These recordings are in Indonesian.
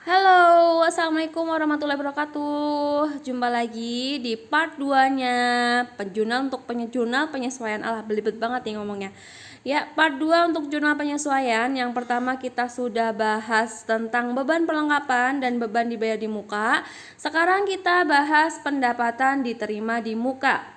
Halo, Assalamualaikum warahmatullahi wabarakatuh. Jumpa lagi di part 2-nya jurnal untuk jurnal penyesuaian. Alah, belibet banget nih ngomongnya. Ya, part 2 untuk jurnal penyesuaian. Yang pertama kita sudah bahas tentang beban perlengkapan dan beban dibayar di muka. Sekarang kita bahas pendapatan diterima di muka.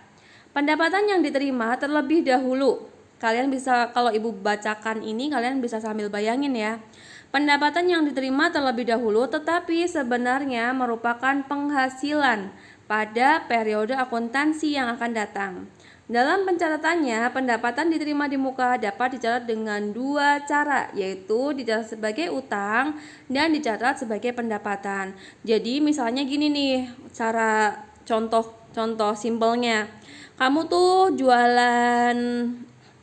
Pendapatan yang diterima terlebih dahulu. Kalian bisa, kalau ibu bacakan ini, kalian bisa sambil bayangin ya. Pendapatan yang diterima terlebih dahulu tetapi sebenarnya merupakan penghasilan pada periode akuntansi yang akan datang. Dalam pencatatannya, pendapatan diterima di muka dapat dicatat dengan dua cara, yaitu dicatat sebagai utang dan dicatat sebagai pendapatan. Jadi misalnya gini nih, cara contoh simpelnya. Kamu tuh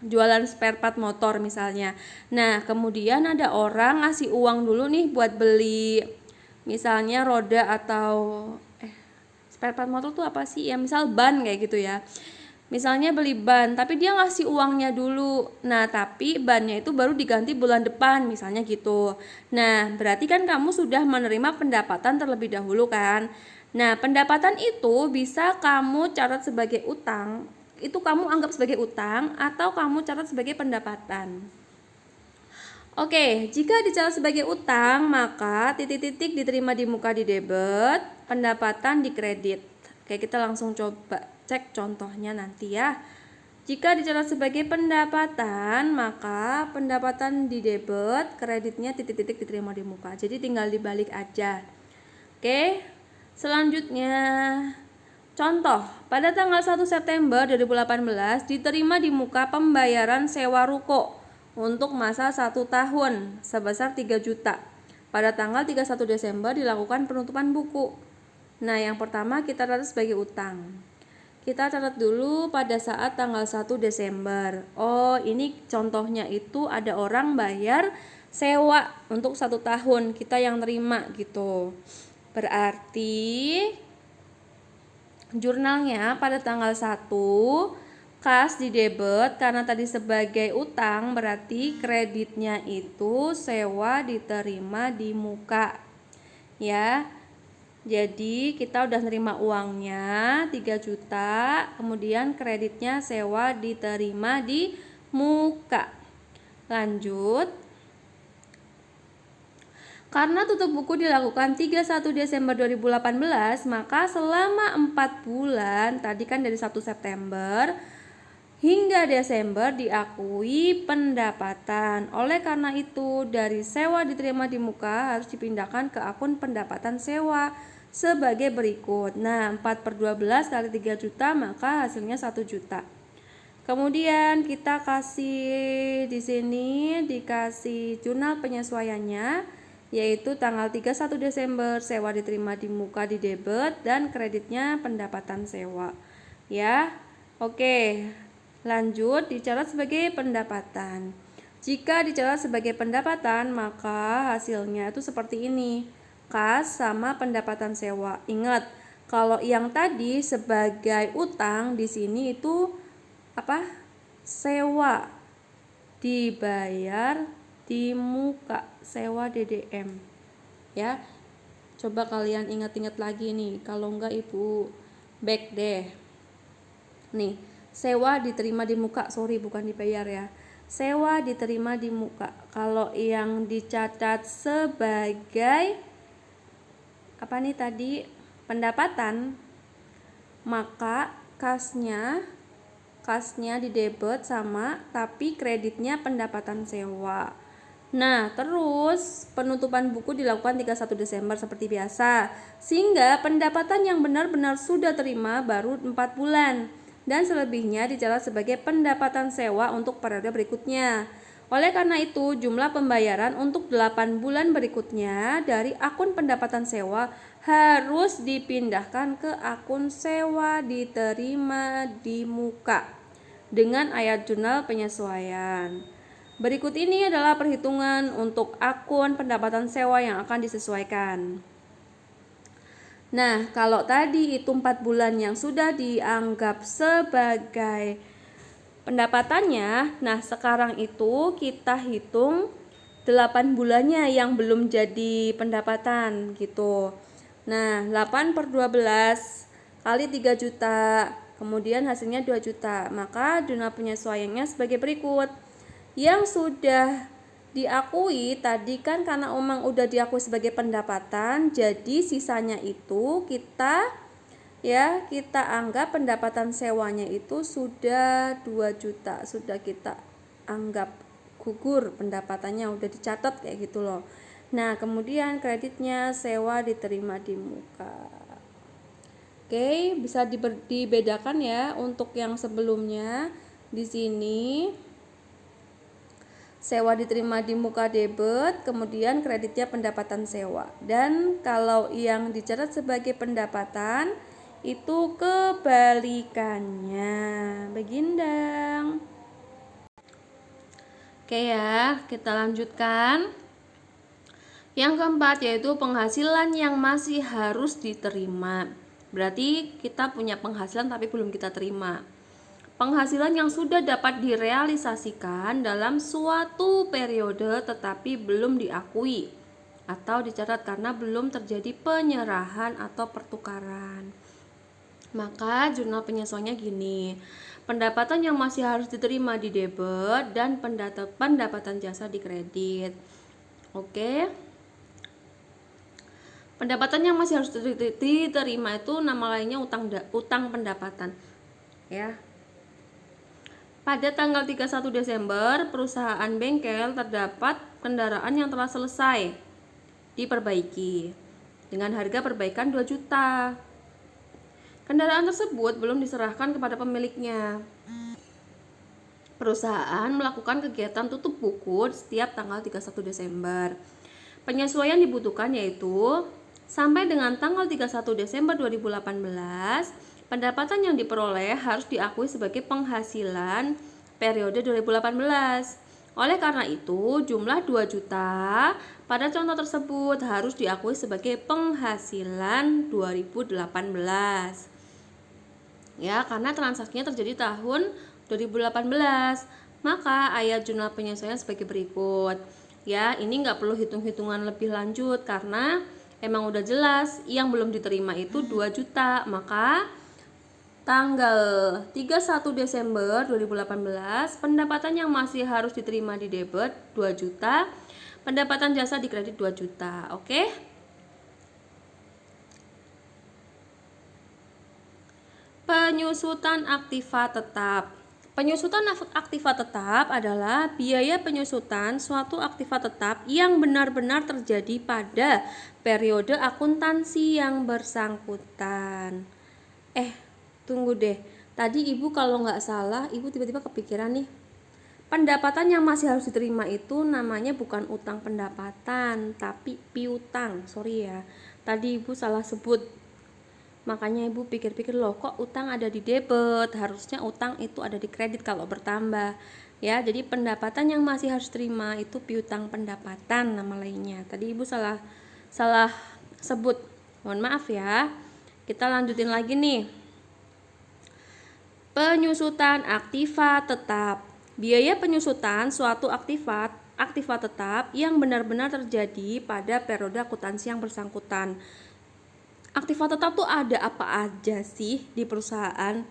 jualan spare part motor misalnya. Nah, kemudian ada orang ngasih uang dulu nih buat beli misalnya roda atau spare part motor tuh apa sih? Ya misal ban kayak gitu ya. Misalnya beli ban, tapi dia ngasih uangnya dulu. Nah, tapi bannya itu baru diganti bulan depan misalnya gitu. Nah, berarti kan kamu sudah menerima pendapatan terlebih dahulu kan? Nah, pendapatan itu bisa kamu catat sebagai utang, itu kamu anggap sebagai utang atau kamu catat sebagai pendapatan. Oke, jika dicatat sebagai utang, maka titik-titik diterima di muka di debit, pendapatan di kredit. Oke, kita langsung coba cek contohnya nanti ya. Jika dicatat sebagai pendapatan, maka pendapatan di debit, kreditnya titik-titik diterima di muka. Jadi tinggal dibalik aja. Oke, selanjutnya contoh, pada tanggal 1 September 2018 diterima di muka pembayaran sewa ruko untuk masa 1 tahun sebesar 3 juta. Pada tanggal 31 Desember dilakukan penutupan buku. Nah, yang pertama kita catat sebagai utang. Kita catat dulu pada saat tanggal 1 Desember. Oh, ini contohnya itu ada orang bayar sewa untuk 1 tahun, kita yang terima gitu. Berarti jurnalnya pada tanggal 1 kas di debit karena tadi sebagai utang, berarti kreditnya itu sewa diterima di muka ya. Jadi kita udah nerima uangnya 3 juta, kemudian kreditnya sewa diterima di muka. Lanjut, karena tutup buku dilakukan 31 Desember 2018, maka selama 4 bulan, tadi kan dari 1 September hingga Desember diakui pendapatan. Oleh karena itu, dari sewa diterima di muka harus dipindahkan ke akun pendapatan sewa sebagai berikut. Nah, 4/12 kali 3 juta, maka hasilnya 1 juta. Kemudian kita kasih di sini dikasih jurnal penyesuaiannya, yaitu tanggal 31 Desember sewa diterima di muka di debit dan kreditnya pendapatan sewa. Ya. Oke. Lanjut, dicatat sebagai pendapatan. Jika dicatat sebagai pendapatan, maka hasilnya itu seperti ini. Kas sama pendapatan sewa. Ingat, kalau yang tadi sebagai utang di sini itu apa? Sewa dibayar di muka, sewa DDM ya. Coba kalian ingat-ingat lagi nih, kalau enggak ibu back deh. Nih, sewa diterima di muka, sorry bukan dibayar ya. Sewa diterima di muka. Kalau yang dicatat sebagai apa nih tadi, pendapatan, maka kasnya di debit sama, tapi kreditnya pendapatan sewa. Nah, terus penutupan buku dilakukan 31 Desember seperti biasa, sehingga pendapatan yang benar-benar sudah terima baru 4 bulan, dan selebihnya dicatat sebagai pendapatan sewa untuk periode berikutnya. Oleh karena itu, jumlah pembayaran untuk 8 bulan berikutnya dari akun pendapatan sewa harus dipindahkan ke akun sewa diterima di muka dengan ayat jurnal penyesuaian. Berikut ini adalah perhitungan untuk akun pendapatan sewa yang akan disesuaikan. Nah, kalau tadi itu 4 bulan yang sudah dianggap sebagai pendapatannya, nah sekarang itu kita hitung 8 bulannya yang belum jadi pendapatan gitu. Nah, 8 per 12 kali 3 juta, kemudian hasilnya 2 juta. Maka jurnal penyesuaiannya sebagai berikut. Yang sudah diakui tadi kan karena emang udah diakui sebagai pendapatan, jadi sisanya itu kita anggap pendapatan sewanya itu sudah 2 juta, sudah kita anggap gugur pendapatannya, udah dicatat kayak gitu loh. Nah, kemudian kreditnya sewa diterima di muka. Oke, bisa dibedakan ya untuk yang sebelumnya. Di sini sewa diterima di muka debit, kemudian kreditnya pendapatan sewa. Dan kalau yang dicatat sebagai pendapatan itu kebalikannya. Begindang. Oke ya, kita lanjutkan. Yang keempat yaitu penghasilan yang masih harus diterima. Berarti kita punya penghasilan tapi belum kita terima. Penghasilan yang sudah dapat direalisasikan dalam suatu periode tetapi belum diakui atau dicatat karena belum terjadi penyerahan atau pertukaran. Maka jurnal penyesuaiannya gini. Pendapatan yang masih harus diterima di debit dan pendapatan jasa di kredit. Oke. Pendapatan yang masih harus diterima itu nama lainnya utang pendapatan. Ya. Pada tanggal 31 Desember, perusahaan bengkel terdapat kendaraan yang telah selesai diperbaiki dengan harga perbaikan 2 juta. Kendaraan tersebut belum diserahkan kepada pemiliknya. Perusahaan melakukan kegiatan tutup buku setiap tanggal 31 Desember. Penyesuaian dibutuhkan yaitu sampai dengan tanggal 31 Desember 2018, pendapatan yang diperoleh harus diakui sebagai penghasilan periode 2018. Oleh karena itu, jumlah 2 juta pada contoh tersebut harus diakui sebagai penghasilan 2018. Ya, karena transaksinya terjadi tahun 2018. Maka ayat jurnal penyesuaian sebagai berikut. Ya, ini nggak perlu hitung-hitungan lebih lanjut karena emang udah jelas yang belum diterima itu 2 juta. Maka tanggal 31 Desember 2018, pendapatan yang masih harus diterima di debit 2 juta, pendapatan jasa di kredit 2 juta. Oke? Penyusutan aktiva tetap. Penyusutan aktiva tetap adalah biaya penyusutan suatu aktiva tetap yang benar-benar terjadi pada periode akuntansi yang bersangkutan. Tunggu deh, tadi ibu kalau nggak salah, ibu tiba-tiba kepikiran nih. Pendapatan yang masih harus diterima itu namanya bukan utang pendapatan, tapi piutang. Sorry ya, tadi ibu salah sebut. Makanya ibu pikir-pikir, loh kok utang ada di debit, harusnya utang itu ada di kredit kalau bertambah. Ya, jadi pendapatan yang masih harus terima itu piutang pendapatan nama lainnya. Tadi ibu salah sebut. Mohon maaf ya. Kita lanjutin lagi nih. Penyusutan aktiva tetap. Biaya penyusutan suatu aktiva tetap yang benar-benar terjadi pada periode akuntansi yang bersangkutan. Aktiva tetap tuh ada apa aja sih di perusahaan?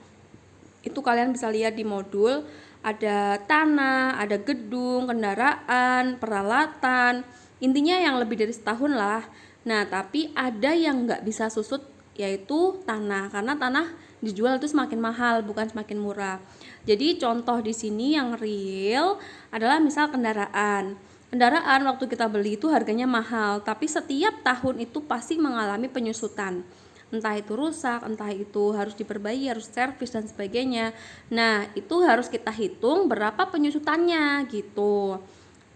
Itu kalian bisa lihat di modul. Ada tanah, ada gedung, kendaraan, peralatan. Intinya yang lebih dari setahun lah. Nah, tapi ada yang nggak bisa susut, yaitu tanah. Karena tanah dijual itu semakin mahal, bukan semakin murah. Jadi contoh di sini yang real adalah misal kendaraan. Kendaraan waktu kita beli itu harganya mahal, tapi setiap tahun itu pasti mengalami penyusutan. Entah itu rusak, entah itu harus diperbaiki, harus servis dan sebagainya. Nah, itu harus kita hitung berapa penyusutannya gitu.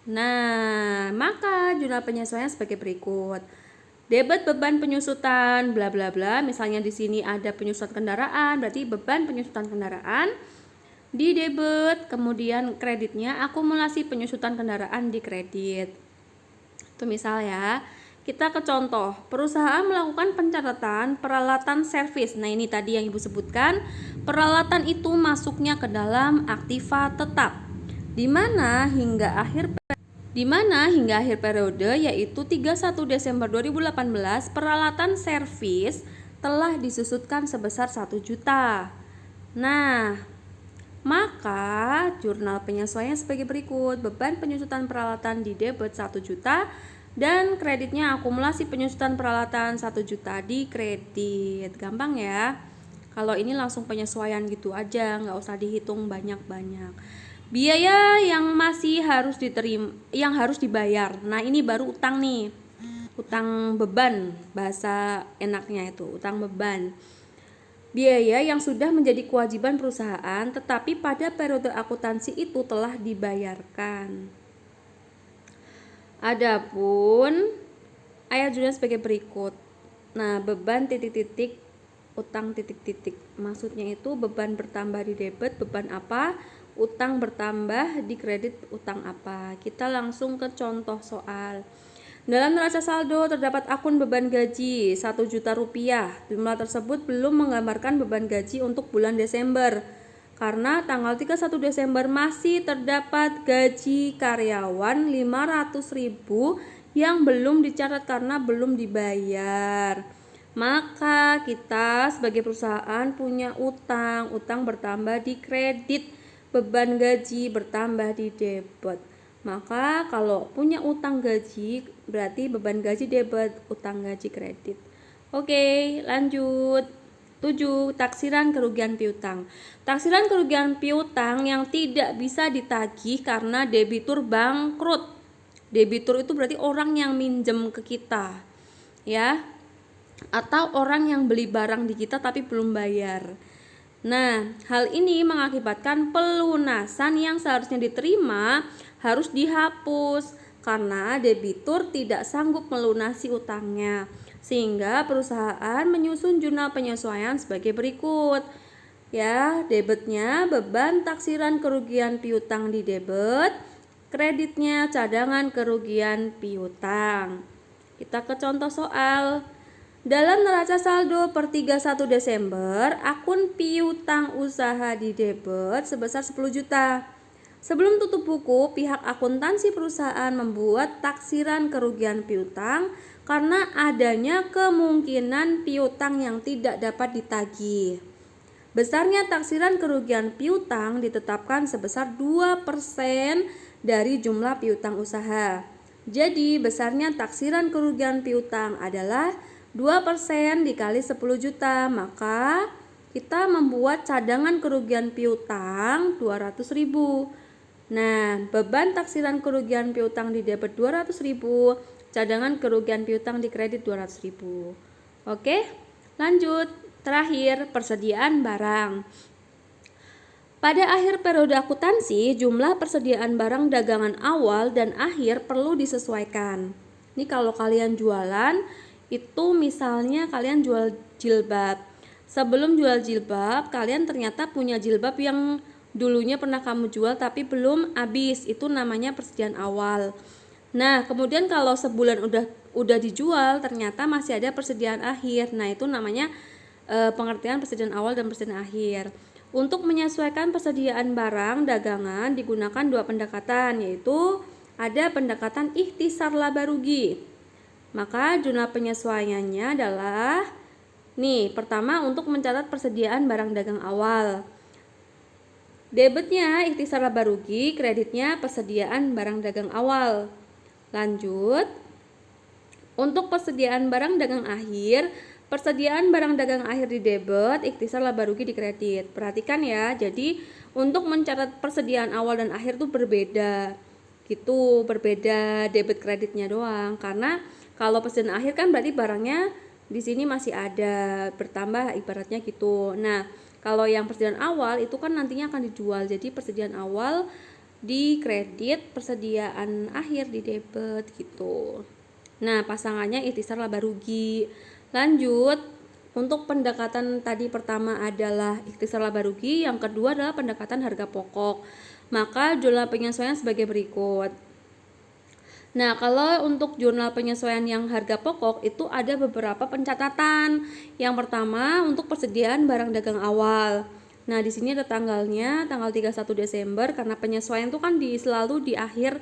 Nah, maka jurnal penyesuaian sebagai berikut. Debit beban penyusutan bla bla bla. Misalnya di sini ada penyusutan kendaraan, berarti beban penyusutan kendaraan di debit, kemudian kreditnya akumulasi penyusutan kendaraan di kredit. Itu misal ya. Kita ke contoh, perusahaan melakukan pencatatan peralatan servis. Nah, ini tadi yang ibu sebutkan, peralatan itu masuknya ke dalam aktiva tetap, di mana hingga di mana hingga akhir periode yaitu 31 Desember 2018 peralatan servis telah disusutkan sebesar 1 juta. Nah, maka jurnal penyesuaian sebagai berikut. Beban penyusutan peralatan di debit 1 juta dan kreditnya akumulasi penyusutan peralatan 1 juta di kredit. Gampang ya. Kalau ini langsung penyesuaian gitu aja, nggak usah dihitung banyak-banyak. Biaya yang masih harus diterima, yang harus dibayar. Nah, ini baru utang nih. Utang beban, bahasa enaknya itu, utang beban. Biaya yang sudah menjadi kewajiban perusahaan tetapi pada periode akuntansi itu telah dibayarkan. Adapun ayat jurnal sebagai berikut. Nah, beban titik-titik, utang titik-titik. Maksudnya itu beban bertambah di debit, beban apa? Utang bertambah di kredit, utang apa? Kita langsung ke contoh soal. Dalam neraca saldo terdapat akun beban gaji 1 juta rupiah. Jumlah tersebut belum menggambarkan beban gaji untuk bulan Desember. Karena tanggal 31 Desember masih terdapat gaji karyawan 500.000 yang belum dicatat karena belum dibayar. Maka kita sebagai perusahaan punya utang bertambah di kredit, beban gaji bertambah di debit. Maka kalau punya utang gaji berarti beban gaji debit, utang gaji kredit. Oke, lanjut. 7. Taksiran kerugian piutang. Taksiran kerugian piutang yang tidak bisa ditagih karena debitur bangkrut. Debitur itu berarti orang yang minjem ke kita, ya, atau orang yang beli barang di kita tapi belum bayar. Nah, hal ini mengakibatkan pelunasan yang seharusnya diterima harus dihapus karena debitur tidak sanggup melunasi utangnya. Sehingga perusahaan menyusun jurnal penyesuaian sebagai berikut. Ya, debitnya beban taksiran kerugian piutang di debit, kreditnya cadangan kerugian piutang. Kita ke contoh soal. Dalam neraca saldo per 31 Desember, akun piutang usaha di debit sebesar 10 juta. Sebelum tutup buku, pihak akuntansi perusahaan membuat taksiran kerugian piutang karena adanya kemungkinan piutang yang tidak dapat ditagih. Besarnya taksiran kerugian piutang ditetapkan sebesar 2% dari jumlah piutang usaha. Jadi, besarnya taksiran kerugian piutang adalah 2% dikali 10 juta, maka kita membuat cadangan kerugian piutang 200.000. Nah, beban taksiran kerugian piutang di debit 200.000, cadangan kerugian piutang di kredit 200.000. Oke, lanjut. Terakhir, persediaan barang. Pada akhir periode akuntansi, jumlah persediaan barang dagangan awal dan akhir perlu disesuaikan. Ini kalau kalian jualan, itu misalnya kalian jual jilbab. Sebelum jual jilbab, kalian ternyata punya jilbab yang dulunya pernah kamu jual tapi belum habis. Itu namanya persediaan awal. Nah, kemudian kalau sebulan udah dijual, ternyata masih ada persediaan akhir. Nah, itu namanya pengertian persediaan awal dan persediaan akhir. Untuk menyesuaikan persediaan barang dagangan digunakan dua pendekatan, yaitu ada pendekatan ikhtisar laba rugi. Maka jurnal penyesuaiannya adalah pertama untuk mencatat persediaan barang dagang awal. Debitnya ikhtisar laba rugi, kreditnya persediaan barang dagang awal. Lanjut, untuk persediaan barang dagang akhir, persediaan barang dagang akhir di debit, ikhtisar laba rugi di kredit. Perhatikan ya, jadi untuk mencatat persediaan awal dan akhir itu berbeda. Gitu, berbeda debit kreditnya doang. Karena kalau persediaan akhir kan berarti barangnya di sini masih ada, bertambah ibaratnya gitu. Nah, kalau yang persediaan awal itu kan nantinya akan dijual. Jadi persediaan awal di kredit, persediaan akhir di debit gitu. Nah, pasangannya ikhtisar laba rugi. Lanjut, untuk pendekatan tadi pertama adalah ikhtisar laba rugi, yang kedua adalah pendekatan harga pokok. Maka jurnal penyesuaian sebagai berikut. Nah, kalau untuk jurnal penyesuaian yang harga pokok itu ada beberapa pencatatan. Yang pertama untuk persediaan barang dagang awal. Nah, di sini ada tanggalnya, tanggal 31 Desember karena penyesuaian itu kan selalu di akhir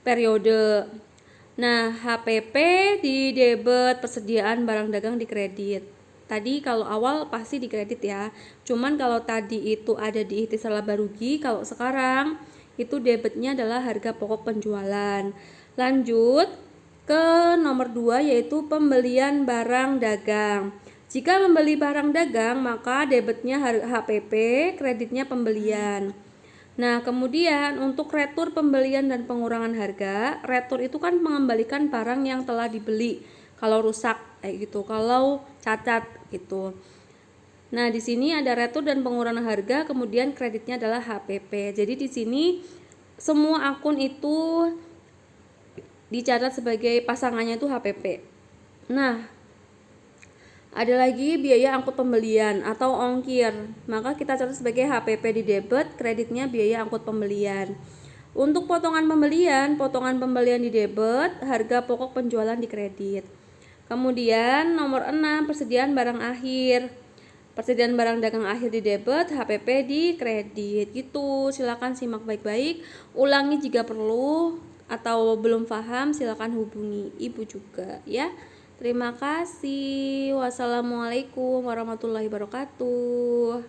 periode. Nah, HPP di debit, persediaan barang dagang di kredit. Tadi kalau awal pasti di kredit ya. Cuman kalau tadi itu ada di ikhtisar laba rugi, kalau sekarang itu debitnya adalah harga pokok penjualan. Lanjut ke nomor 2 yaitu pembelian barang dagang. Jika membeli barang dagang maka debitnya HPP, kreditnya pembelian. Nah, kemudian untuk retur pembelian dan pengurangan harga, retur itu kan mengembalikan barang yang telah dibeli kalau rusak kayak gitu, kalau cacat gitu. Nah, di sini ada retur dan pengurangan harga, kemudian kreditnya adalah HPP. Jadi di sini semua akun itu dicatat sebagai pasangannya itu HPP. Nah, ada lagi biaya angkut pembelian atau ongkir, maka kita catat sebagai HPP di debit, kreditnya biaya angkut pembelian. Untuk potongan pembelian di debit, harga pokok penjualan di kredit. Kemudian nomor 6, persediaan barang akhir. Persediaan barang dagang akhir di debit, HPP di kredit. Gitu, silakan simak baik-baik, ulangi jika perlu, atau belum paham silakan hubungi ibu juga ya. Terima kasih. Wassalamualaikum warahmatullahi wabarakatuh.